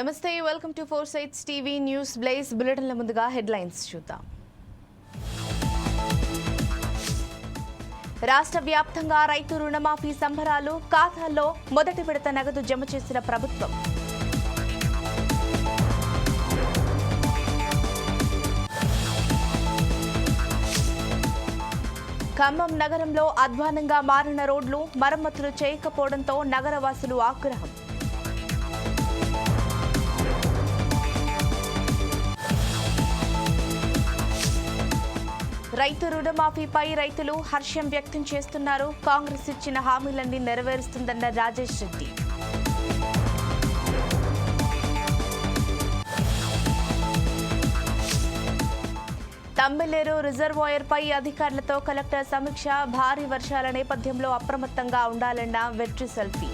నమస్తే, welcome to four sides TV news blaze బులెటిన్ల ముందుగా హెడ్లైన్స్ చూద్దాం. రాష్ట్ర వ్యాప్తంగా రైతు రుణమాఫీ సంబరాలు, ఖాతాల్లో మొదటి విడత నగదు జమ చేసిన ప్రభుత్వం. ఖమ్మం నగరంలో అధ్వానంగా మారిన రోడ్లు, మరమ్మతులు చేయకపోవడంతో నగరవాసులు ఆగ్రహం. రైతు రుణమాఫీపై రైతులు హర్షం వ్యక్తం చేస్తున్నారు. కాంగ్రెస్ ఇచ్చిన హామీలన్నీ నెరవేరుస్తుందన్న రాజేష్ రెడ్డి. తమ్మిలేరు రిజర్వాయర్పై అధికారులతో కలెక్టర్ సమీక్ష. భారీ వర్షాల నేపథ్యంలో అప్రమత్తంగా ఉండాలన్న వెట్రి సెల్ఫీ.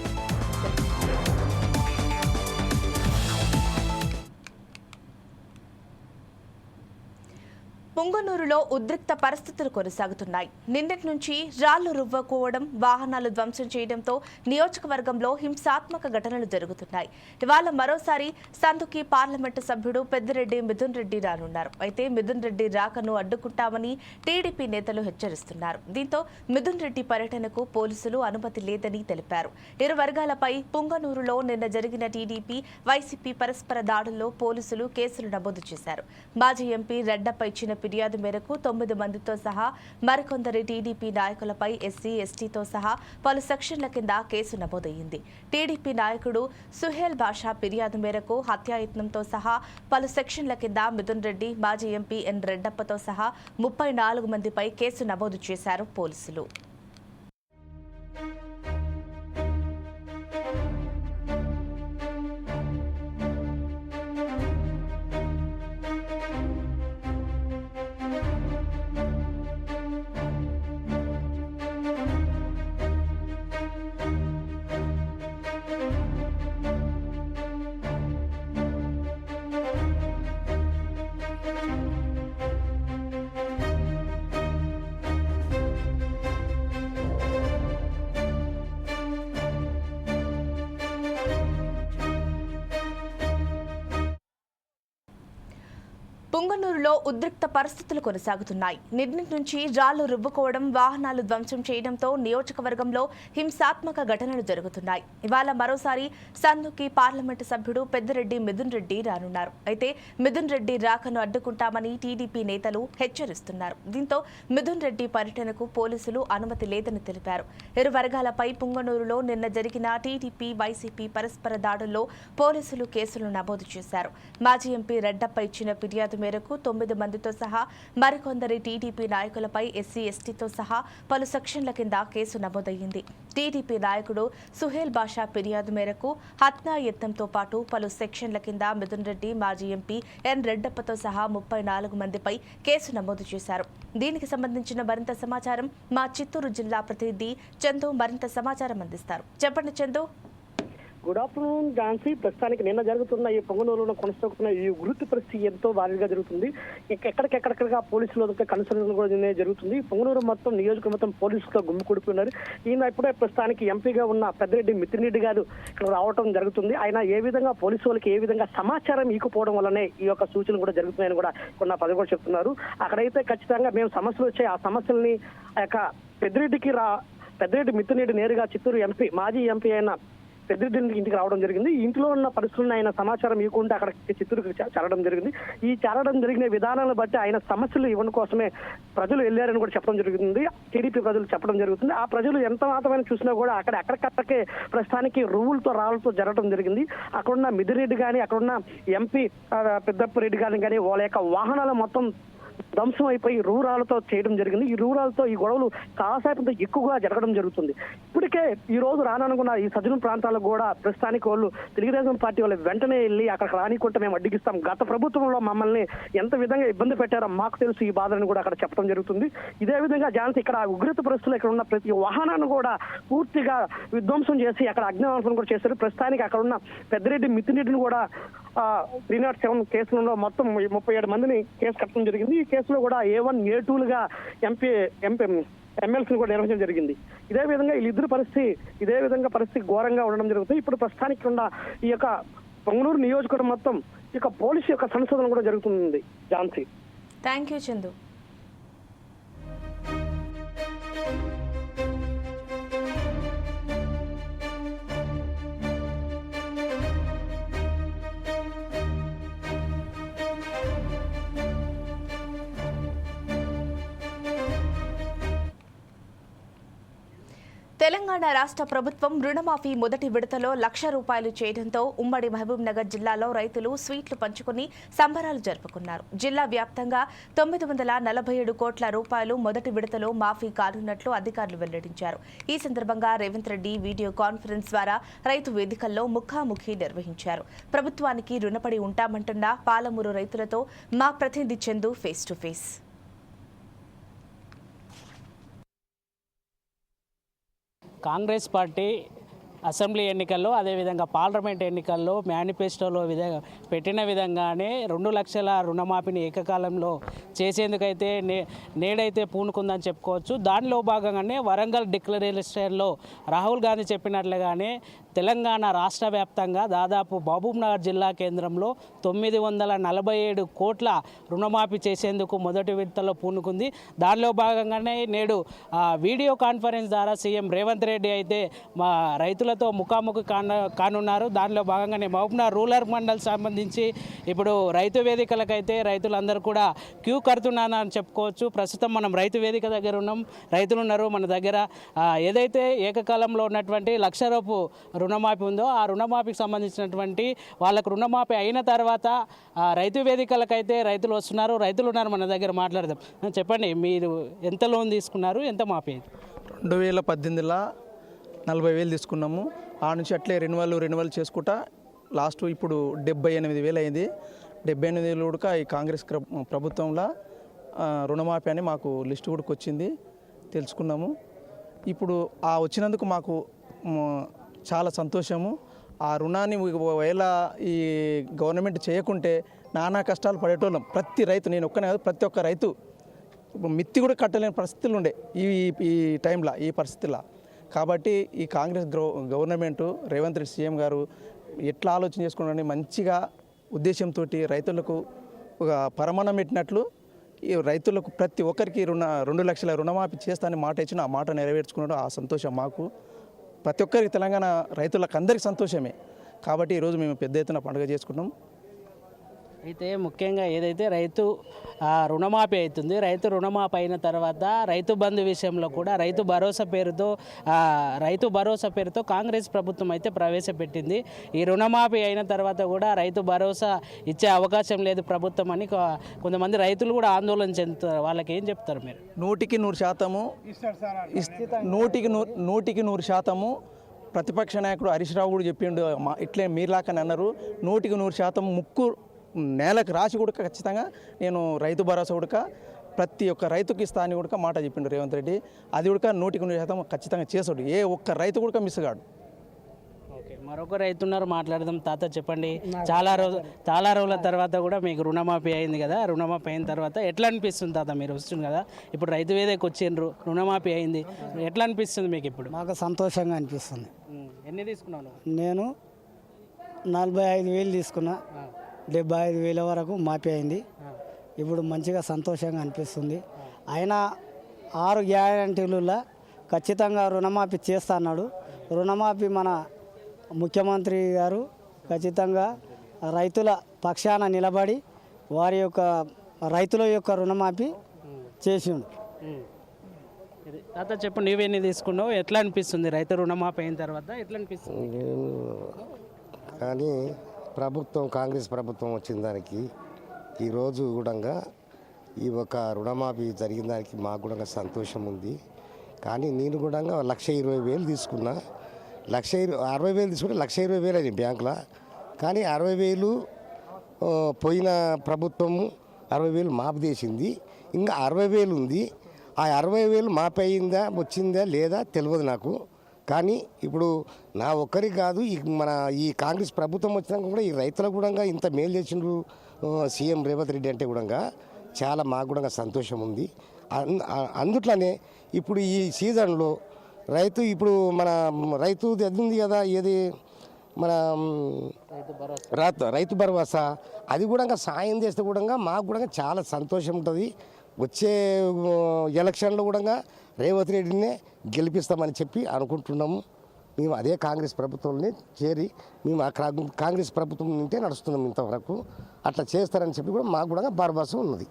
పుంగనూరులో ఉద్రిక్త పరిస్థితులు కొనసాగుతున్నాయి. నిన్నటి నుంచి రాళ్లు రువ్వుకోవడం, వాహనాలు ధ్వంసం చేయడంతో నియోజకవర్గంలో హింసాత్మక ఘటనలు జరుగుతున్నాయి. ఇవాళ మరోసారి సందుకి పార్లమెంటు సభ్యుడు పెద్దిరెడ్డి మిథున్ రెడ్డి రానున్నారు. అయితే మిథున్ రెడ్డి రాకను అడ్డుకుంటామని టీడీపీ నేతలు హెచ్చరిస్తున్నారు. దీంతో మిథున్ రెడ్డి పర్యటనకు పోలీసులు అనుమతి లేదని తెలిపారు. ఇరు వర్గాలపై పుంగనూరులో నిన్న జరిగిన టీడీపీ, వైసీపీ పరస్పర దాడుల్లో పోలీసులు కేసులు నమోదు చేశారు. మాజీ ఎంపీ రెడ్డప్ప ఇచ్చిన ఫిర్యాదు మేరకు 9 మందితో సహా మరికొందరి టీడీపీ నాయకులపై ఎస్సీ, ఎస్టీతో సహా పలు సెక్షన్ల కింద కేసు నమోదయ్యింది. టీడీపీ నాయకుడు సుహేల్ బాషా ఫిర్యాదు మేరకు హత్యాయత్నంతో సహా పలు సెక్షన్ల కింద మిథున్ రెడ్డి, మాజీ ఎంపీ ఎన్ రెడ్డప్పతో సహా 34 మందిపై కేసు నమోదు చేశారు పోలీసులు. పుంగనూరులో ఉద్రిక్త పరిస్థితులు కొనసాగుతున్నాయి. నిన్నటి నుంచి రాళ్లు రువ్వుకోవడం, వాహనాలు ధ్వంసం చేయడంతో నియోజకవర్గంలో హింసాత్మక ఘటనలు జరుగుతున్నాయి. ఇవాళ మరోసారి సందుకి పార్లమెంటు సభ్యుడు పెద్దిరెడ్డి మిథున్ రెడ్డి రానున్నారు. అయితే మిథున్ రెడ్డి రాకను అడ్డుకుంటామని టీడీపీ నేతలు హెచ్చరిస్తున్నారు. దీంతో మిథున్ రెడ్డి పర్యటనకు పోలీసులు అనుమతి లేదని తెలిపారు. ఇరు వర్గాలపై పుంగనూరులో నిన్న జరిగిన టీడీపీ, వైసీపీ పరస్పర దాడుల్లో పోలీసులు కేసులు నమోదు చేశారు. మాజీ ఎంపీ రెడ్డప్ప ఇచ్చిన ఫిర్యాదు మేరకు 9 మందితో సహా మరికొందరి టీడీపీ నాయకులపై ఎస్సీ, ఎస్టీతో సహా పలు సెక్షన్ల కింద కేసు నమోదయ్యింది. టీడీపీ నాయకుడు సుహేల్ బాషా ఫిర్యాదు మేరకు హత్యాయత్నంతో పాటు పలు సెక్షన్ల కింద మిథున్ రెడ్డి, మాజీ ఎంపీ ఎన్ రెడ్డప్పతో సహా 34 మందిపై కేసు నమోదు చేశారు. దీనికి సంబంధించిన మరింత సమాచారం మా చిత్తూరు జిల్లా ప్రతినిధి చందు మరింత సమాచారం అందిస్తారు. చెప్పండి చందు. Good afternoon Jhansi. ప్రస్తుతానికి నిన్న జరుగుతున్న ఈ పొంగనూరులో కొనసాగుతున్న ఈ ఉధృతి పరిస్థితి ఎంతో భారీగా జరుగుతుంది. ఎక్కడికెక్కడికగా పోలీసులు కన్సర్న్ కూడా జరుగుతుంది. పొంగనూరు మొత్తం నియోజకవర్గం మొత్తం పోలీసులతో గుమ్మికూడిపోయినారు. ఈయన ఇప్పుడే ప్రస్తుతానికి ఎంపీగా ఉన్న పెద్దిరెడ్డి మిథున్ రెడ్డి గారు ఇక్కడ రావడం జరుగుతుంది. ఆయన ఏ విధంగా పోలీసు వాళ్ళకి ఏ విధంగా సమాచారం ఈకపోవడం వల్లనే ఈ యొక్క సూచనలు కూడా జరుగుతున్నాయని కూడా కొన్న పదవి కూడా చెప్తున్నారు. అక్కడైతే ఖచ్చితంగా మేము సమస్యలు వచ్చాయి, ఆ సమస్యల్ని ఆ యొక్క పెద్దిరెడ్డి మిథున్ రెడ్డి నేరుగా చిత్తూరు ఎంపీ, మాజీ ఎంపీ అయిన పెద్దిరెడ్డి ఇంటికి రావడం జరిగింది. ఇంట్లో ఉన్న పరిస్థితులను ఆయన సమాచారం ఇవ్వకుండా అక్కడ చిత్తూరుకు చేరడం జరిగింది. ఈ చేరడం జరిగిన విధానాలను బట్టి ఆయన సమస్యలు ఇవ్వడం కోసమే ప్రజలు వెళ్ళారని కూడా చెప్పడం జరుగుతుంది. టీడీపీ ప్రజలు చెప్పడం జరుగుతుంది. ఆ ప్రజలు ఎంత మాత్రమే చూసినా కూడా అక్కడికక్కడికే ప్రస్తుతానికి రువులతో రాళ్లతో జరగడం జరిగింది. అక్కడున్న మిథున్ రెడ్డి కానీ, అక్కడున్న ఎంపీ పెద్దప్ప రెడ్డి కానీ వాళ్ళ యొక్క వాహనాలు మొత్తం ధ్వంసం అయిపోయి రూరాలతో చేయడం జరిగింది. ఈ రూరాలతో ఈ గొడవలు కాసేపంతో ఎక్కువగా జరగడం జరుగుతుంది. ఇప్పటికే ఈ రోజు రాననుకున్న ఈ సజ్జన ప్రాంతాలకు కూడా ప్రస్తుతానికి వాళ్ళు తెలుగుదేశం పార్టీ వాళ్ళు వెంటనే వెళ్ళి అక్కడికి రానికుంటే మేము అడ్డిగిస్తాం, గత ప్రభుత్వంలో మమ్మల్ని ఎంత విధంగా ఇబ్బంది పెట్టారో మాకు తెలుసు ఈ బాధలను కూడా అక్కడ చెప్పడం జరుగుతుంది. ఇదే విధంగా ఝాన్సీ ఇక్కడ ఉగ్రత పరిస్థితులు ఇక్కడ ఉన్న ప్రతి వాహనాన్ని కూడా పూర్తిగా విధ్వంసం చేసి అక్కడ అగ్నివాసం కూడా చేశారు. ప్రస్తుతానికి అక్కడ ఉన్న పెద్దిరెడ్డి మిథున్ రెడ్డిని కూడా 307 కేసులలో మొత్తం 37 మందిని కేసు కట్టడం జరిగింది. ఈ కేసులో కూడా A1, A2లుగా ఎమ్మెల్సీని కూడా నిర్వహించడం జరిగింది. ఇదే విధంగా వీళ్ళిద్దరు పరిస్థితి ఘోరంగా ఉండడం జరుగుతుంది. ఇప్పుడు ప్రస్తుతానికి ఉన్న ఈ యొక్క పొంగనూరు నియోజకవర్గం మొత్తం ఇక పోలీసు యొక్క సంశోధన కూడా జరుగుతుంది. ఝాన్సీ. Thank you Chandu. తెలంగాణ రాష్ట్ర ప్రభుత్వం రుణమాఫీ మొదటి విడతలో ₹1,00,000 చేయడంతో ఉమ్మడి మహబూబ్ నగర్ జిల్లాలో రైతులు స్వీట్లు పంచుకుని సంబరాలు జరుపుకున్నారు. జిల్లా వ్యాప్తంగా 947 కోట్ల రూపాయలు మొదటి విడతలో మాఫీ కానున్నట్లు అధికారులు వెల్లడించారు. ఈ సందర్భంగా రేవంత్ రెడ్డి వీడియో కాన్ఫరెన్స్ ద్వారా రైతు వేదికల్లో ముఖాముఖి నిర్వహించారు. ప్రభుత్వానికి రుణపడి ఉంటామంటున్న పాలమూరు రైతులతో మా ప్రతినిధి Chandu face to face. Congress party assembly ఎన్నికల్లో అదేవిధంగా పార్లమెంట్ ఎన్నికల్లో మేనిఫెస్టోలో పెట్టిన విధంగానే 2 లక్షల రుణమాఫీని ఏకకాలంలో చేసేందుకైతే నేడైతే పూనుకుందని చెప్పుకోవచ్చు. దానిలో భాగంగానే వరంగల్ డిక్లరేషన్లో రాహుల్ గాంధీ చెప్పినట్లుగానే తెలంగాణ రాష్ట్ర వ్యాప్తంగా దాదాపు మహబూబ్నగర్ జిల్లా కేంద్రంలో 947 కోట్ల రుణమాఫీ చేసేందుకు మొదటి విడతలో పూనుకుంది. దానిలో భాగంగానే నేడు వీడియో కాన్ఫరెన్స్ ద్వారా సీఎం రేవంత్ రెడ్డి అయితే మా రైతులతో ముఖాముఖి కానున్నారు. దానిలో భాగంగానే మహబూబ్నగర్ రూరల్ మండల్ సంబంధించి ఇప్పుడు రైతు వేదికలకైతే రైతులందరూ కూడా క్యూ కడుతున్నారని చెప్పుకోవచ్చు. ప్రస్తుతం మనం రైతు వేదిక దగ్గర ఉన్నాం. రైతులు ఉన్నారు మన దగ్గర. ఏదైతే ఏకకాలంలో ఉన్నటువంటి ₹1,00,000 రుణమాఫీ ఉందో ఆ రుణమాఫీకి సంబంధించినటువంటి వాళ్ళకు రుణమాఫీ అయిన తర్వాత రైతు వేదికలకైతే రైతులు వస్తున్నారు. రైతులు ఉన్నారు మన దగ్గర, మాట్లాడదాం. చెప్పండి, మీరు ఎంత లోన్ తీసుకున్నారు, ఎంత మాఫీ? 2018లో 40,000 తీసుకున్నాము. ఆ నుంచి అట్లే రెన్యువల్ చేసుకుంటా లాస్ట్ ఇప్పుడు 78,000 అయింది. 78,000 కూడా ఈ కాంగ్రెస్ ప్రభుత్వంలో రుణమాఫీ అని మాకు లిస్ట్ కూడా వచ్చింది, తెలుసుకున్నాము. ఇప్పుడు ఆ వచ్చినందుకు మాకు చాలా సంతోషము. ఆ రుణాన్ని ఒకవేళ ఈ గవర్నమెంట్ చేయకుంటే నానా కష్టాలు పడేటోళ్ళం. ప్రతి రైతు, నేను ఒక్కనే కాదు, ప్రతి ఒక్క రైతు మిత్తి కూడా కట్టలేని పరిస్థితులు ఉండే ఈ టైంలో, ఈ పరిస్థితుల్లో. కాబట్టి ఈ కాంగ్రెస్ గవర్నమెంటు రేవంత్ రెడ్డి సీఎం గారు ఎట్లా ఆలోచన చేసుకున్నారని మంచిగా ఉద్దేశంతో రైతులకు ఒక పరమాణం పెట్టినట్లు ఈ రైతులకు ప్రతి ఒక్కరికి 2 లక్షల రుణమాఫీ చేస్తానని మాట ఇచ్చిన ఆ మాట నెరవేర్చుకున్నాడు. ఆ సంతోషం మాకు, ప్రతి ఒక్కరికి, తెలంగాణ రైతులకు అందరికీ సంతోషమే. కాబట్టి ఈరోజు మేము పెద్ద ఎత్తున పండుగ చేసుకుంటాం. అయితే ముఖ్యంగా ఏదైతే రైతు రుణమాఫీ అవుతుంది, రైతు రుణమాఫీ అయిన తర్వాత రైతు బంధు విషయంలో కూడా రైతు భరోసా పేరుతో కాంగ్రెస్ ప్రభుత్వం అయితే ప్రవేశపెట్టింది. ఈ రుణమాఫీ అయిన తర్వాత కూడా రైతు భరోసా ఇచ్చే అవకాశం లేదు ప్రభుత్వం అని కొంతమంది రైతులు కూడా ఆందోళన చెందుతారు. వాళ్ళకి ఏం చెప్తారు మీరు? 100% ప్రతిపక్ష నాయకుడు హరీష్ రావు కూడా చెప్పిండు, ఇట్లే మీరులాకని అన్నారు. 100% ముక్కు నేలకు రాసి కూడా ఖచ్చితంగా నేను రైతు భరోసా కూడా ప్రతి ఒక్క రైతుకి ఇస్తాను కూడా మాట చెప్పిండు రేవంత్ రెడ్డి. అది కూడా 100% ఖచ్చితంగా చేసాడు. ఏ ఒక్క రైతు కూడా మిస్ కాడు. ఓకే, మరొక రైతు ఉన్నారు, మాట్లాడదాం. తాత చెప్పండి, చాలా రోజుల తర్వాత కూడా మీకు రుణమాఫీ అయింది కదా. రుణమాఫీ అయిన తర్వాత ఎట్లా అనిపిస్తుంది తాత? మీరు వస్తుంది కదా, ఇప్పుడు రైతు వేదకు వచ్చిండ్రు, రుణమాఫీ అయింది, ఎట్లా అనిపిస్తుంది మీకు? ఇప్పుడు మాకు సంతోషంగా అనిపిస్తుంది. ఎన్ని తీసుకున్నాను? నేను 45,000 తీసుకున్నా, 75,000 వరకు మాఫీ అయింది. ఇప్పుడు మంచిగా సంతోషంగా అనిపిస్తుంది. అయినా 6 గ్యారంటీలలో ఖచ్చితంగా రుణమాఫీ చేస్తా అన్నాడు. రుణమాఫీ మన ముఖ్యమంత్రి గారు ఖచ్చితంగా రైతుల పక్షాన నిలబడి రైతుల యొక్క రుణమాఫీ చేసిండు. తాత చెప్పు, నువ్వెన్ని తీసుకున్నావు, ఎట్లా అనిపిస్తుంది రైతు రుణమాఫీ అయిన తర్వాత? ఎట్లా అనిపిస్తుంది? కానీ కాంగ్రెస్ ప్రభుత్వం వచ్చిన దానికి ఈరోజు కూడా ఈ ఒక రుణమాఫీ జరిగిన దానికి మాకు కూడా సంతోషం ఉంది. కానీ నేను కూడా 1,20,000 తీసుకున్నా. 60,000 తీసుకుంటే 1,20,000 అయింది బ్యాంకులో. కానీ 60,000 పోయిన ప్రభుత్వము 60,000 మాఫీ చేసింది. ఇంకా 60,000 ఉంది. ఆ 60,000 మాఫీ అయిందా, వచ్చిందా లేదా తెలియదు నాకు. కానీ ఇప్పుడు నా ఒక్కరికి కాదు, ఈ కాంగ్రెస్ ప్రభుత్వం వచ్చినాక కూడా ఈ రైతులకు కూడా ఇంత మేలు చేసిండ్రు సీఎం రేవంత్ రెడ్డి అంటే కూడా చాలా మాకు కూడా సంతోషం ఉంది. అందుట్లోనే ఇప్పుడు ఈ సీజన్లో ఇప్పుడు మన రైతు అది ఉంది కదా, ఏది మన రైతు భరోసా అది కూడా సాయం చేస్తే కూడా మాకు కూడా చాలా సంతోషం ఉంటుంది. వచ్చే ఎలక్షన్లో కూడా రేవంత్ రెడ్డినే గెలిపిస్తామని చెప్పి అనుకుంటున్నాము. మేము అదే కాంగ్రెస్ ప్రభుత్వంని చేరి మేము ఆ కాంగ్రెస్ ప్రభుత్వం నుంటే నడుస్తున్నాం. ఇంతవరకు అట్లా చేస్తారని చెప్పి కూడా మాకు కూడా భరోసా ఉన్నది.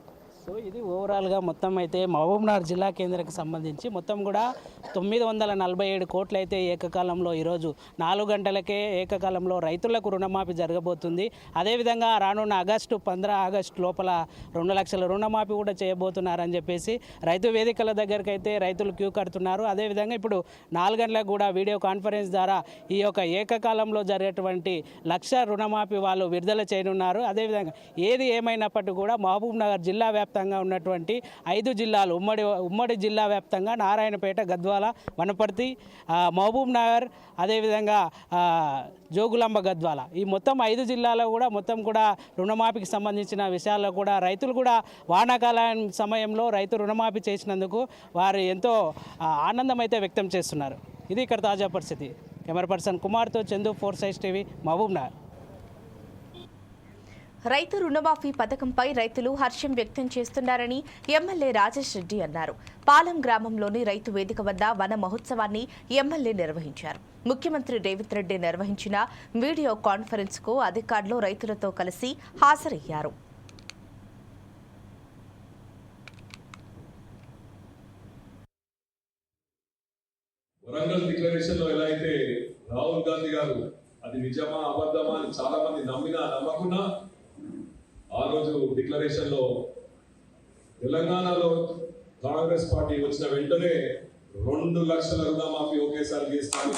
సో ఇది ఓవరాల్గా మొత్తం అయితే మహబూబ్నగర్ జిల్లా కేంద్రానికి సంబంధించి మొత్తం కూడా 947 కోట్లు అయితే ఏకకాలంలో ఈరోజు 4 గంటలకే ఏకకాలంలో రైతులకు రుణమాఫీ జరగబోతుంది. అదేవిధంగా రానున్న ఆగస్టు 15 లోపల 2 లక్షల రుణమాఫీ కూడా చేయబోతున్నారని చెప్పేసి రైతు వేదికల దగ్గరికి అయితే రైతులు క్యూ కడుతున్నారు. అదేవిధంగా ఇప్పుడు 4 గంటలకు కూడా వీడియో కాన్ఫరెన్స్ ద్వారా ఈ యొక్క ఏకకాలంలో జరిగేటువంటి 1 లక్ష రుణమాఫీ వాళ్ళు విడుదల చేయనున్నారు. అదేవిధంగా ఏది ఏమైనప్పటికీ కూడా మహబూబ్నగర్ జిల్లా వ్యాప్తంగా ఉన్నటువంటి 5 జిల్లాలు ఉమ్మడి జిల్లా వ్యాప్తంగా నారాయణపేట, గద్వాల, వనపర్తి, మహబూబ్నగర్, అదేవిధంగా జోగులాంబ, గద్వాల ఈ మొత్తం 5 జిల్లాలో కూడా మొత్తం కూడా రుణమాఫీకి సంబంధించిన విషయాల్లో కూడా రైతులు కూడా వానాకాలం సమయంలో రైతు రుణమాఫీ చేసినందుకు వారు ఎంతో ఆనందం అయితే వ్యక్తం చేస్తున్నారు. ఇది ఇక్కడ తాజా పరిస్థితి. కెమెరా పర్సన్ కుమార్తో చందు, 4 Sides TV, మహబూబ్నగర్. రైతు రుణమాఫీ పథకంపై రైతులు హర్షం వ్యక్తం చేస్తున్నారని ఎమ్మెల్యే రాజేష్ రెడ్డి అన్నారు. పాలెం గ్రామంలోని రైతు వేదిక వద్ద వన మహోత్సవాన్ని ఎమ్మెల్యే నిర్వహించారు. ముఖ్యమంత్రి రేవంత్ రెడ్డి నిర్వహించిన వీడియో కాన్ఫరెన్స్ కు అధికారులు రైతులతో కలిసి హాజరయ్యారు. వరంగల్ డిక్లరేషన్ లో ఎలా అయితే రాహుల్ గాంధీ గారు అది నిజమా అబద్ధమా అని చాలా మంది నమ్మినా నమ్మకున్నా ఆ రోజు డిక్లరేషన్ లో తెలంగాణలో కాంగ్రెస్ పార్టీ వచ్చిన వెంటనే 2 లక్షల రుణమాఫీ ఒకేసారి చేస్తామని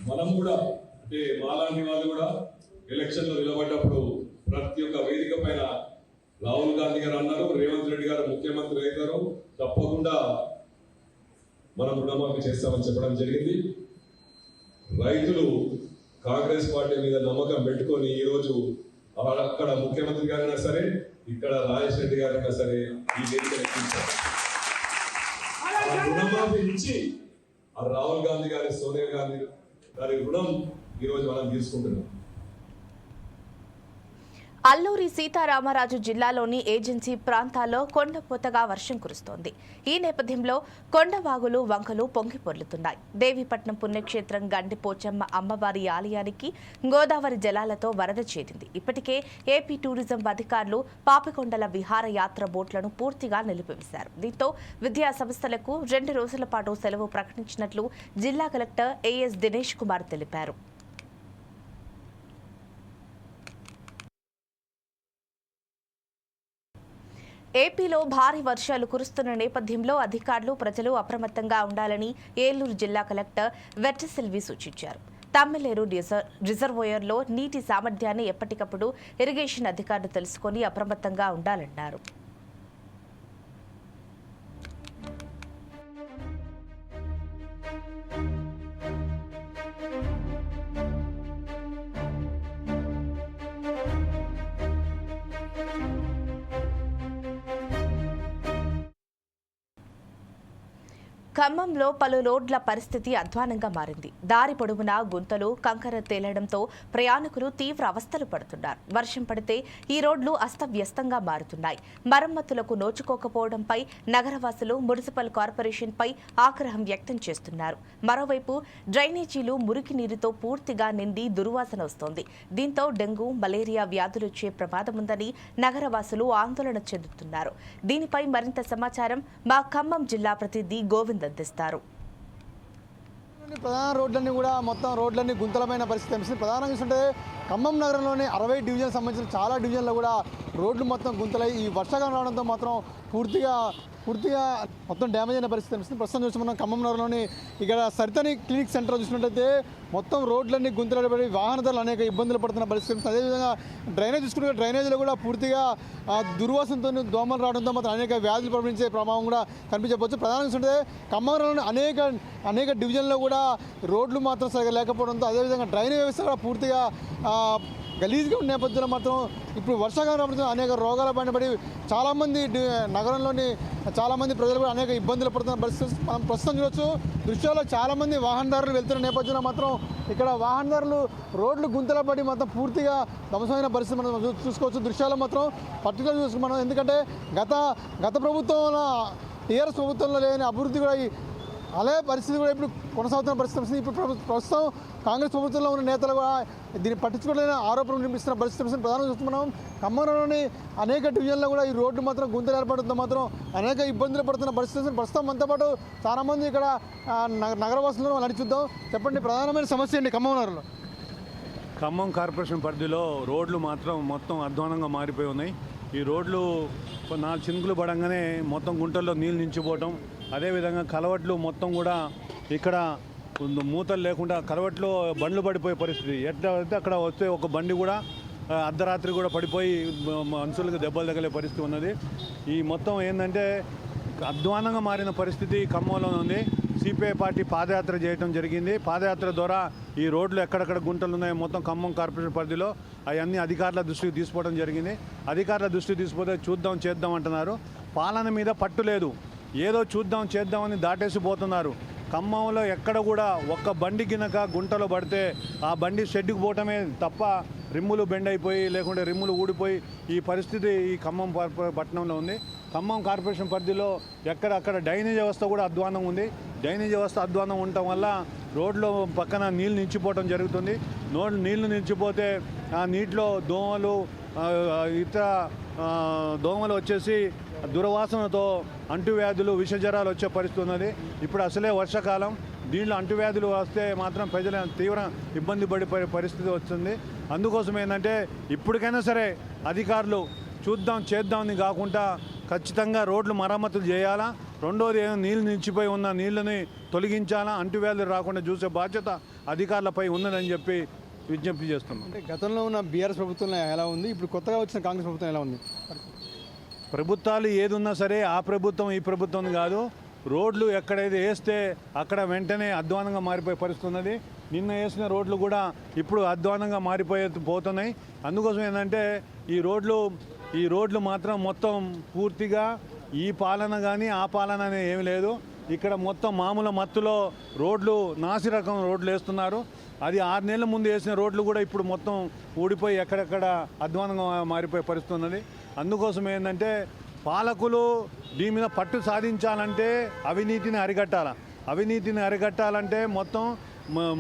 మనం కూడా అంటే మాలాంటి వాళ్ళు కూడా ఎలక్షన్ లో నిలబడ్డప్పుడు ప్రతి ఒక్క వేదిక పైన రాహుల్ గాంధీ గారు అన్నారు, రేవంత్ రెడ్డి గారు ముఖ్యమంత్రి అవుతారు, తప్పకుండా మనం రుణమాఫీ చేస్తామని చెప్పడం జరిగింది. రైతులు కాంగ్రెస్ పార్టీ మీద నమ్మకం పెట్టుకొని ఈరోజు అక్కడ ముఖ్యమంత్రి గారైనా సరే, ఇక్కడ రాజేష్ రెడ్డి గారైనా సరే ఈ వేదిక ఎక్కించారు. రుణమాఫీ ఇచ్చి ఆ రాహుల్ గాంధీ గారి, సోనియా గాంధీ గారి రుణం ఈరోజు మనం తీసుకుంటున్నాం. అల్లూరి సీతారామరాజు జిల్లాలోని ఏజెన్సీ ప్రాంతాల్లో కొండపోతగా వర్షం కురుస్తోంది. ఈ నేపథ్యంలో కొండవాగులు, వంకలు పొంగి పొర్లుతున్నాయి. దేవీపట్నం పుణ్యక్షేత్రం గండిపోచమ్మ అమ్మవారి ఆలయానికి గోదావరి జలాలతో వరద చేరింది. ఇప్పటికే ఏపీ టూరిజం అధికారులు పాపికొండల విహారయాత్ర బోట్లను పూర్తిగా నిలిపివేశారు. దీంతో విద్యా సంస్థలకు 2 రోజుల పాటు సెలవు ప్రకటించినట్లు జిల్లా కలెక్టర్ ఏఎస్ దినేష్ కుమార్ తెలిపారు. ఏపీలో భారీ వర్షాలు కురుస్తున్న నేపథ్యంలో అధికారులు, ప్రజలు అప్రమత్తంగా ఉండాలని ఏలూరు జిల్లా కలెక్టర్ వెట్రిసెల్వి సూచించారు. తమ్మిలేరు రిజర్వాయర్లో నీటి సామర్థ్యాన్ని ఎప్పటికప్పుడు ఇరిగేషన్ అధికారులు తెలుసుకొని అప్రమత్తంగా ఉండాలన్నారు. ఖమ్మంలో పలు రోడ్ల పరిస్థితి అధ్వానంగా మారింది. దారి పొడవునా గుంతలు, కంకర తేలడంతో ప్రయాణికులు తీవ్ర అవస్థలు పడుతున్నారు. వర్షం పడితే ఈ రోడ్లు అస్తవ్యస్తంగా మారుతున్నాయి. మరమ్మతులకు నోచుకోకపోవడంపై నగరవాసులు మున్సిపల్ కార్పొరేషన్పై ఆగ్రహం వ్యక్తం చేస్తున్నారు. మరోవైపు డ్రైనేజీలు మురికి నీరుతో పూర్తిగా నిండి దుర్వాసన వస్తోంది. దీంతో డెంగూ, మలేరియా వ్యాధులొచ్చే ప్రమాదముందని నగరవాసులు ఆందోళన చెందుతున్నారు. దీనిపై మరింత సమాచారం మా ఖమ్మం జిల్లా ప్రతినిధి గోవింద్ అందిస్తారు. ప్రధాన రోడ్లన్నీ కూడా మొత్తం రోడ్లన్నీ గుంతలమైన పరిస్థితి కనిపిస్తుంది. ప్రధానంగా చూస్తుంటే ఖమ్మం నగరంలోని 60 డివిజన్లకు సంబంధించిన చాలా డివిజన్లో కూడా రోడ్లు మొత్తం గుంతలై ఈ వర్షాకాలం రావడంతో మాత్రం పూర్తిగా మొత్తం డ్యామేజ్ అయిన పరిస్థితి కనిపిస్తుంది. ప్రస్తుతం చూస్తున్నాం ఖమ్మం నగరంలోని ఇక్కడ సరితని క్లినిక్ సెంటర్ చూసినట్టయితే మొత్తం రోడ్లన్నీ గుంతలబడి వాహనదారులు అనేక ఇబ్బందులు పడుతున్న పరిస్థితి కనిపిస్తుంది. అదేవిధంగా డ్రైనేజ్ చూసుకుంటే డ్రైనేజీలో కూడా పూర్తిగా దుర్వాసనతో దోమలు రావడంతో మాత్రం అనేక వ్యాధులు ప్రవహించే ప్రభావం కూడా కనిపించవచ్చు. ప్రధానంగా చూస్తుంటే ఖమ్మం నగరంలోని అనేక డివిజన్లో కూడా రోడ్లు మాత్రం సరిగా లేకపోవడంతో, అదేవిధంగా డ్రైనేజ్ వ్యవస్థ కూడా గలీజ్గా ఉన్న నేపథ్యంలో మాత్రం ఇప్పుడు వర్షాకాలం రావడంతో అనేక రోగాల పడి చాలామంది నగరంలోని చాలామంది ప్రజలు కూడా అనేక ఇబ్బందులు పడుతున్న పరిస్థితి మనం ప్రస్తుతం చూడొచ్చు. దృశ్యాల్లో చాలామంది వాహనదారులు వెళ్తున్న నేపథ్యంలో మాత్రం ఇక్కడ వాహనదారులు రోడ్లు గుంతల పడి మొత్తం పూర్తిగా ధ్వంసమైన పరిస్థితి మనం చూసుకోవచ్చు. దృశ్యాల్లో మాత్రం పర్టికులర్ చూసుకున్నాం. ఎందుకంటే గత ప్రభుత్వంలో టీఆర్ఎస్ ప్రభుత్వంలో లేని అభివృద్ధి కూడా అదే పరిస్థితి కూడా ఇప్పుడు కొనసాగుతున్న పరిస్థితి వస్తుంది. ఇప్పుడు ప్రస్తుతం కాంగ్రెస్ ప్రభుత్వంలో ఉన్న నేతలు కూడా దీన్ని పట్టించుకోలేని ఆరోపణలు వినిపిస్తున్న పరిస్థితి వస్తుంది. ప్రధానంగా చూస్తున్నాం ఖమ్మంలోని అనేక డివిజన్లో కూడా ఈ రోడ్డు మాత్రం గుంతలు ఏర్పడుతుందో మాత్రం అనేక ఇబ్బందులు పడుతున్న పరిస్థితి వస్తుంది. ప్రస్తుతం మనతో పాటు చాలామంది ఇక్కడ నగరవాసులను నడిచి చూద్దాం. చెప్పండి, ప్రధానమైన సమస్య ఏంటి ఖమ్మం నగరంలో? ఖమ్మం కార్పొరేషన్ పరిధిలో రోడ్లు మాత్రం మొత్తం అధ్వానంగా మారిపోయి ఉన్నాయి. ఈ రోడ్లు 4 చినుకులు పడంగానే మొత్తం గుంటల్లో నీళ్ళు నించిపోవటం, అదేవిధంగా కలవట్లు మొత్తం కూడా ఇక్కడ మూతలు లేకుండా కలవట్లో బండ్లు పడిపోయే పరిస్థితి. ఎట్లా అయితే అక్కడ వస్తే ఒక బండి కూడా అర్ధరాత్రి కూడా పడిపోయి మనుషులకు దెబ్బలు తగిలే పరిస్థితి ఉన్నది. ఈ మొత్తం ఏంటంటే అధ్వానంగా మారిన పరిస్థితి ఖమ్మంలో ఉంది. సిపిఐ పార్టీ పాదయాత్ర చేయడం జరిగింది. పాదయాత్ర ద్వారా ఈ రోడ్లు ఎక్కడెక్కడ గుంటలు ఉన్నాయో మొత్తం ఖమ్మం కార్పొరేషన్ పరిధిలో అవన్నీ అధికారుల దృష్టికి తీసుకోవడం జరిగింది. అధికారుల దృష్టికి తీసుకుపోతే చూద్దాం చేద్దాం అంటున్నారు. పాలన మీద పట్టు లేదు. ఏదో చూద్దాం చేద్దామని దాటేసి పోతున్నారు. ఖమ్మంలో ఎక్కడ కూడా ఒక్క బండి గినక గుంటలో పడితే ఆ బండి షెడ్డుకు పోవటమే తప్ప రిమ్ములు బెండ్ అయిపోయి లేకుంటే రిమ్ములు ఊడిపోయి ఈ పరిస్థితి ఈ ఖమ్మం పట్టణంలో ఉంది. ఖమ్మం కార్పొరేషన్ పరిధిలో ఎక్కడక్కడ డ్రైనేజ్ వ్యవస్థ కూడా అధ్వానం ఉంది. డ్రైనేజ్ వ్యవస్థ అధ్వానం ఉండటం వల్ల రోడ్లో పక్కన నీళ్ళు నిలిచిపోవడం జరుగుతుంది. నీళ్లు నిలిచిపోతే ఆ నీటిలో దోమలు ఇతర దోమలు వచ్చేసి దుర్వాసనతో అంటువ్యాధులు విషజ్వరాలు వచ్చే పరిస్థితి ఉన్నది. ఇప్పుడు అసలే వర్షాకాలం, దీంట్లో అంటువ్యాధులు వస్తే మాత్రం ప్రజల తీవ్ర ఇబ్బంది పడే పరిస్థితి వస్తుంది. అందుకోసం ఏంటంటే ఇప్పటికైనా సరే అధికారులు చూద్దాం చేద్దామని కాకుండా ఖచ్చితంగా రోడ్లు మరమ్మతులు చేయాలా. రెండోది నీళ్ళు నిలిచిపోయి ఉన్న నీళ్ళని తొలగించాలా. అంటువ్యాధులు రాకుండా చూసే బాధ్యత అధికారులపై ఉన్నదని చెప్పి విజ్ఞప్తి చేస్తున్నాం. అంటే గతంలో ఉన్న బీఆర్ఎస్ ప్రభుత్వం ఎలా ఉంది, ఇప్పుడు కొత్తగా వచ్చిన కాంగ్రెస్ ప్రభుత్వం ఎలా ఉంది? ప్రభుత్వాలు ఏది ఉన్నా సరే ఆ ప్రభుత్వం ఈ ప్రభుత్వం కాదు. రోడ్లు ఎక్కడైతే వేస్తే అక్కడ వెంటనే అధ్వానంగా మారిపోయే పరిస్థితి ఉన్నది. నిన్న వేసిన రోడ్లు కూడా ఇప్పుడు అధ్వానంగా పోతున్నాయి. అందుకోసం ఏంటంటే ఈ రోడ్లు మాత్రం మొత్తం పూర్తిగా ఈ పాలన కానీ ఆ పాలన అనేది ఏమి లేదు. ఇక్కడ మొత్తం మామూలు మత్తులో రోడ్లు నాసిరకం రోడ్లు వేస్తున్నారు. అది 6 నెలల ముందు వేసిన రోడ్లు కూడా ఇప్పుడు మొత్తం ఊడిపోయి ఎక్కడెక్కడ అధ్వానంగా మారిపోయే పరిస్థితి ఉన్నది. అందుకోసం ఏంటంటే పాలకులు దీని మీద పట్టు సాధించాలంటే అవినీతిని అరికట్టాలంటే మొత్తం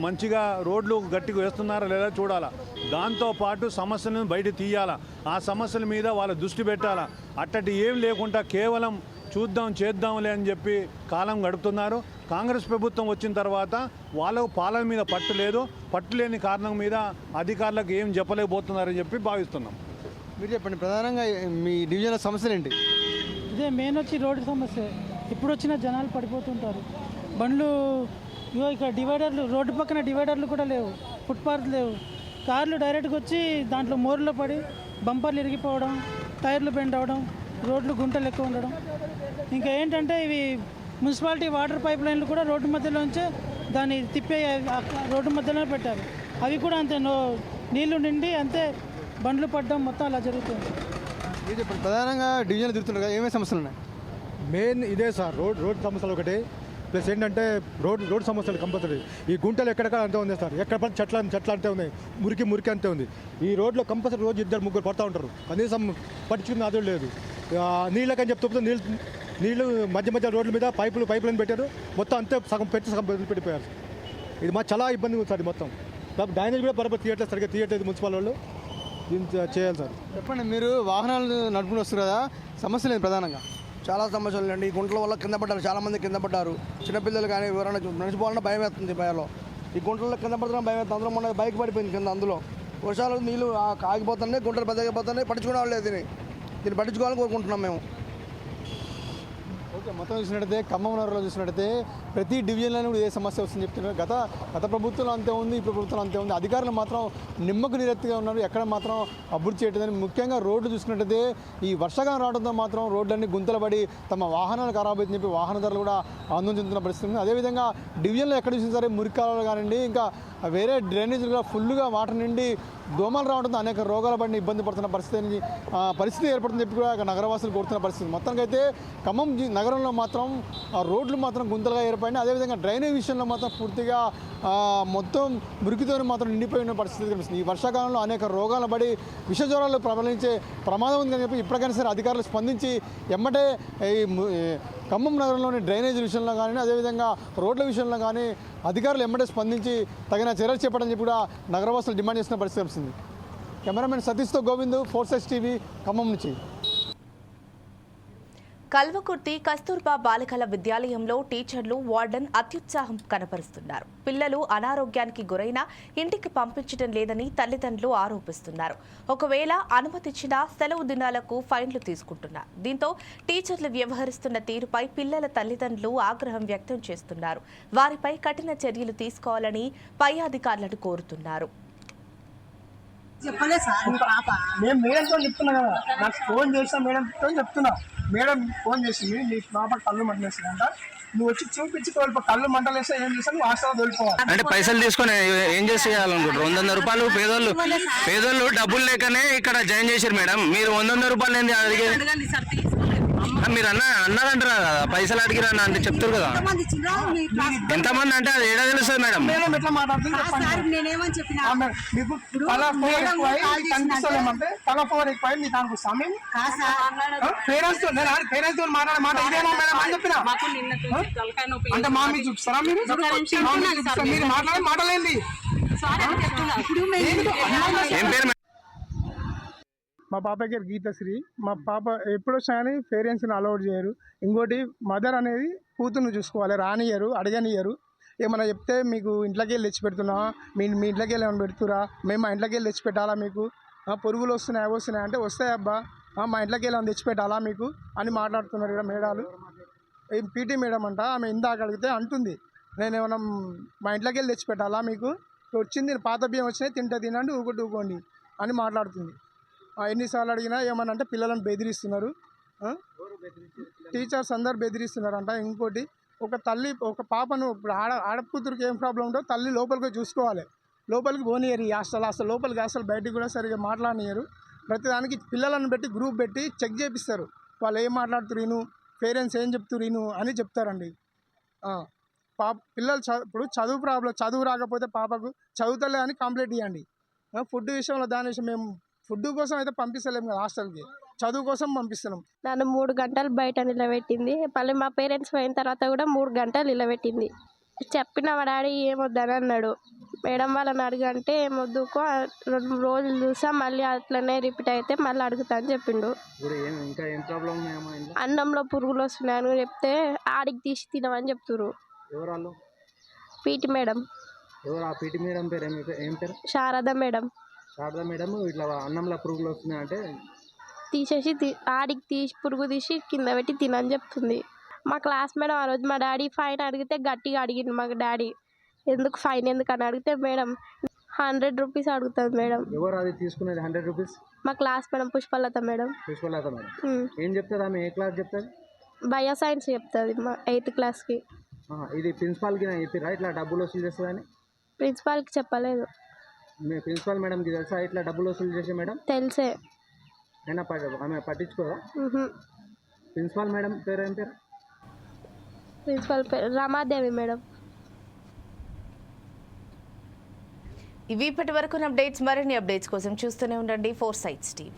మంచిగా రోడ్లు గట్టిగా వేస్తున్నారా లేదా చూడాలా. దాంతోపాటు సమస్యలను బయట తీయాలా. ఆ సమస్యల మీద వాళ్ళ దృష్టి పెట్టాలా. అట్టటి ఏం లేకుండా కేవలం చూద్దాం చేద్దాంలే అని చెప్పి కాలం గడుపుతున్నారు. కాంగ్రెస్ ప్రభుత్వం వచ్చిన తర్వాత వాళ్ళకు పాలన మీద పట్టు లేదు. పట్టు లేని కారణం మీద అధికారులకు ఏం చెప్పలేకపోతున్నారని చెప్పి భావిస్తున్నాం. మీరు చెప్పండి, ప్రధానంగా మీ డివిజన్ల సమస్యలు ఏంటి? ఇదే మెయిన్ వచ్చి రోడ్డు సమస్య. ఇప్పుడు వచ్చిన జనాలు పడిపోతుంటారు. బండ్లు ఇక్కడ డివైడర్లు, రోడ్డు పక్కన డివైడర్లు కూడా లేవు, ఫుట్పాత్ లేవు. కార్లు డైరెక్ట్గా వచ్చి దాంట్లో మోర్లో పడి బంపర్లు ఇరిగిపోవడం, టైర్లు బెండ్ అవ్వడం, రోడ్లు గుంటలు ఎక్కువ ఉండడం. ఇంకా ఏంటంటే ఇవి మున్సిపాలిటీ వాటర్ పైప్ లైన్లు కూడా రోడ్డు మధ్యలోంచే దాన్ని తిప్పే రోడ్డు మధ్యలోనే పెట్టారు. అవి కూడా అంతే నీళ్లు నిండి అంతే బండ్లు పడడం మొత్తం అలా జరుగుతుంది. మీరు చెప్పండి, ప్రధానంగా డివిజన్లు తిరుగుతున్నారు కదా, ఏమేమి సమస్యలు ఉన్నాయి? మెయిన్ ఇదే సార్, రోడ్ సమస్యలు ఒకటి. ప్లస్ ఏంటంటే రోడ్ సమస్యలు కంపల్సరీ. ఈ గుంటలు ఎక్కడెక్కడ అంతే ఉంది సార్. ఎక్కడ పడితే చెట్లు అంతే ఉన్నాయి, మురికి అంతే ఉంది. ఈ రోడ్లో కంపల్సరీ రోజు 2-3 పడుతూ ఉంటారు. కనీసం పట్టించుకున్న అది లేదు. నీళ్ళకని చెప్తే నీళ్ళు మధ్య రోడ్ల మీద పైప్ లైన్ పెట్టారు. మొత్తం అంతే సగం పెట్టిపోయారు. ఇది మాకు చాలా ఇబ్బందిగా ఉంది సార్. ఇది మొత్తం డ్రైనేజ్ కూడా బరాబర్ సరిగ్గా తీయట్లేదు మున్సిపల్ వాళ్ళు. దీన్ని చేయాలి సార్. చెప్పండి, మీరు వాహనాలు నడుపుకుని వస్తారు కదా, సమస్యలు ఏంటి ప్రధానంగా? చాలా సమస్యలు అండి. ఈ గుంటల వల్ల కింద పడ్డారు, చాలామంది కింద పడ్డారు. చిన్నపిల్లలు కానీ ఎవరైనా నడిచిపోవాలన్నా భయం వేస్తుంది. భయంలో ఈ గుంటల్లో కింద పడుతున్నా భయం వేస్తుంది. అందులో మొన్న బైక్ పడిపోయింది కింద. అందులో వర్షాలు నీళ్ళు ఆగిపోతున్నాయి, గుంటలు పెద్దగిపోతున్నాయి. పట్టించుకోవడం లేదు. దీన్ని పట్టించుకోవాలని కోరుకుంటున్నాం మేము. ఓకే, మొత్తం చూసినట్టయితే ఖమ్మం నగరంలో చూసినట్టయితే ప్రతి డివిజన్లోనూ కూడా ఇదే సమస్య వస్తుందని చెప్తున్నారు. గత ప్రభుత్వంలో అంతే ఉంది, ఇప్పుడు ప్రభుత్వంలో అంతే ఉంది. అధికారులు మాత్రం నిమ్మకు నీరెత్తుగా ఉన్నారు, ఎక్కడ మాత్రం అభివృద్ధి చేయట్లేదని. ముఖ్యంగా రోడ్లు చూసుకున్నట్టయితే ఈ వర్షాకాలం రావడంతో మాత్రం రోడ్లన్నీ గుంతలు పడి తమ వాహనాలు ఖరాబ్ అవుతుందని చెప్పి వాహనదారులు కూడా ఆందోళన చెందుతున్న పరిస్థితి ఉంది. అదేవిధంగా డివిజన్లో ఎక్కడ చూసినా సరే మురికాలు కానివ్వండి, ఇంకా వేరే డ్రైనేజీలు కూడా ఫుల్గా వాటర్ నిండి దోమలు రావడంతో అనేక రోగాల పడిన ఇబ్బంది పడుతున్న పరిస్థితి ఏర్పడుతుందని చెప్పి కూడా నగరవాసులు కోరుతున్న పరిస్థితి. మొత్తానికైతే ఖమ్మం నగరంలో మాత్రం రోడ్లు మాత్రం గుంతలుగా ఏర్పడినాయి. అదేవిధంగా డ్రైనేజ్ విషయంలో మాత్రం పూర్తిగా మొత్తం మురికితో మాత్రం నిండిపోయిన పరిస్థితి కనిపిస్తుంది. ఈ వర్షాకాలంలో అనేక రోగాలు పడి విష జ్వరాలు ప్రబలించే ప్రమాదం ఉందని చెప్పి ఇప్పటికైనా సరే అధికారులు స్పందించి ఎమ్మటే ఈ ఖమ్మం నగరంలోని డ్రైనేజ్ విషయంలో కానీ అదేవిధంగా రోడ్ల విషయంలో కానీ అధికారులు ఎమ్మటే స్పందించి తగిన చర్యలు చేపట్టని చెప్పి కూడా నగరవాసులు డిమాండ్ చేస్తున్న పరిస్థితి కనిపిస్తుంది. కెమెరామెన్ సతీష్తో గోవింద్, 4 టీవీ ఖమ్మం నుంచి. కల్వకుర్తి కస్తూర్బా బాలికల విద్యాలయంలో టీచర్లు, వార్డెన్ అత్యుత్సాహం కనపరుస్తున్నారు. పిల్లలు అనారోగ్యానికి గురైనా ఇంటికి పంపించడం లేదని తల్లిదండ్రులు ఆరోపిస్తున్నారు. ఒకవేళ అనుమతిచ్చినా సెలవు దినాలకు ఫైన్లు తీసుకుంటున్నారు. దీంతో టీచర్లు వ్యవహరిస్తున్న తీరుపై పిల్లల తల్లిదండ్రులు ఆగ్రహం వ్యక్తం చేస్తున్నారు. వారిపై కఠిన చర్యలు తీసుకోవాలని పై అధికారులను కోరుతున్నారు. చెప్పలే సార్ పాప మేము మేడంతో చెప్తున్నా కదా, నాకు ఫోన్ చేసా మేడంతో చెప్తున్నా. మేడం ఫోన్ చేసింది, నీ పాప కళ్ళు మంటలేస్తుందంట, నువ్వు వచ్చి చూపించి తోలిపో. కళ్ళు మంటలేస్తే ఏం చేస్తాను, నువ్వు హాస్టల్ తోలిపోవాలి. అంటే పైసలు తీసుకొని ఏం చేసేయాలనుకుంటారు? 100 రూపాయలు పేదోళ్ళు డబ్బులు లేకనే ఇక్కడ జాయిన్ చేశారు మేడం. మీరు 100 రూపాయలు ఏంది అడిగే? మీరు అన్నారంటారా కదా, పైసలు అడిగిరా అంటే చెప్తారు కదా. ఎంతమంది అంటే అది ఏడా తెలుస్తుంది మేడం. ఎట్లా మాట్లాడుతుంది మీకు తల ఫోర్ కనిపిస్తలేమంటే తల ఫోర్ ఎక్కువ మీ దానికి సమయం పేరెంట్స్ తో మాట్లాడే మాట ఇదేనా మేడం అని చెప్పిన అంటే మా మీద చూపిస్తారా మీరు మాట్లాడే మాటలేంది? ఏం పేరు? మా పాప పేరు గీతశ్రీ. మా పాప ఎప్పుడు వచ్చినా కానీ పేరెంట్స్ని అలౌడ్ చేయరు. ఇంకోటి మదర్ అనేది కూతుర్ని చూసుకోవాలి, రానియరు, అడగనియరు. ఏమన్నా చెప్తే మీకు ఇంట్లోకి వెళ్ళి తెచ్చి పెడుతున్నా, మీ ఇంట్లోకి వెళ్ళి ఏమైనా పెడుతురా, మేము మా ఇంట్లోకి వెళ్ళి తెచ్చి పెట్టాలా మీకు? పొరుగులు వస్తున్నాయి అవి వస్తున్నాయి అంటే వస్తాయి అబ్బా, మా ఇంట్లోకి వెళ్ళి తెచ్చి పెట్టాలా మీకు అని మాట్లాడుతున్నారు ఇక్కడ మేడాలు. పీటీ మేడం అంట, ఆమె ఇందాక అడిగితే అంటుంది, నేను ఏమన్నా మా ఇంట్లోకి వెళ్ళి తెచ్చి పెట్టాలా మీకు? వచ్చింది పాత బియ్యం వచ్చినాయి, తింటే తినండి, ఊకోండి అని మాట్లాడుతుంది. ఎన్నిసార్లు అడిగినా ఏమన్నా అంటే పిల్లలను బెదిరిస్తున్నారు, టీచర్స్ అందరు బెదిరిస్తున్నారంట. ఇంకోటి ఒక పాపను ఇప్పుడు ఆడకూతురికి ఏం ప్రాబ్లం ఉందో తల్లి లోపలికి చూసుకోవాలి, లోపలికి పోనీయరు. ఈ హాస్టల్ లోపలికి హాస్టల్ బయటికి కూడా సరిగ్గా మాట్లాడనియరు. ప్రతిదానికి పిల్లలను పెట్టి గ్రూప్ పెట్టి చెక్ చేపిస్తారు, వాళ్ళు ఏం మాట్లాడుతున్నారు, పేరెంట్స్ ఏం చెప్తున్నారు అని చెప్తారండి. పిల్లలు ఇప్పుడు చదువు ప్రాబ్లం, చదువు రాకపోతే పాపకు చదువుతలే అని కంప్లైంట్ ఇవ్వండి. ఫుడ్ విషయంలో దాని విషయం మేము ఫుడ్ కోసం అయితే పంపిస్తలేము కదా, హాస్టల్కి చదువు కోసం పంపిస్తున్నాం. నన్ను 3 గంటలు బయట నిలబెట్టింది. మళ్ళీ మా పేరెంట్స్ పోయిన తర్వాత కూడా 3 గంటలు నిలబెట్టింది. చెప్పిన మా డాడీ ఏమొద్దని అన్నాడు. మేడం వాళ్ళని అడిగంటే ఏమొద్దుకో 2 రోజులు చూసా, మళ్ళీ అట్లనే రిపీట్ అయితే మళ్ళీ అడుగుతా అని చెప్పిండు. అన్నంలో పురుగులు వస్తున్నాయని చెప్తే ఆడికి తీసి తినమని చెప్తున్నారు. PT madam. శారద మేడం. ఇట్లా అన్నంలో పురుగులు వస్తున్నాయంటే తీసేసి ఆడికి తీసి పురుగు తీసి కింద పెట్టి తినని చెప్తుంది. మా క్లాస్ మేడం ఆ రోజు మా డాడీ ఫైన్ అడిగితే గట్టిగా అడిగింది. మా డాడీ ఎందుకు ఫైన్ ఎందుకు అని అడిగితే మేడం 100 రూపీస్ అడుగుతుంది మేడం. ఎవరు అది తీసుకునేది 100 రూపీస్? మా క్లాస్ మేడం పుష్పలత మేడం. ఏం చెప్తుంది ఆమె? ఏ క్లాస్ చెప్తుంది? బయో సైన్స్ చెప్తుంది మా 8th క్లాస్కి. ఇది ప్రిన్సిపాల్కి చెప్పిరా ఇట్లా డబ్బులు వసూలు చేస్తుందని? ప్రిన్సిపాల్కి చెప్పలేదు. మీ ప్రిన్సిపాల్ మేడంకి తెలుసా ఇట్లా డబ్బులు వసూలు చేసే మేడం? తెలుసే. అయినా ఆమె పట్టించుకోదా? ప్రిన్సిపాల్ మేడం పేరు ఏం పేరు? ప్రిన్సిపాల్ పేరు రమాదేవి మేడం. ఇవి ఇప్పటి వరకు అప్డేట్స్. మరిన్ని అప్డేట్స్ కోసం చూస్తూనే ఉండండి 4 Sides TV.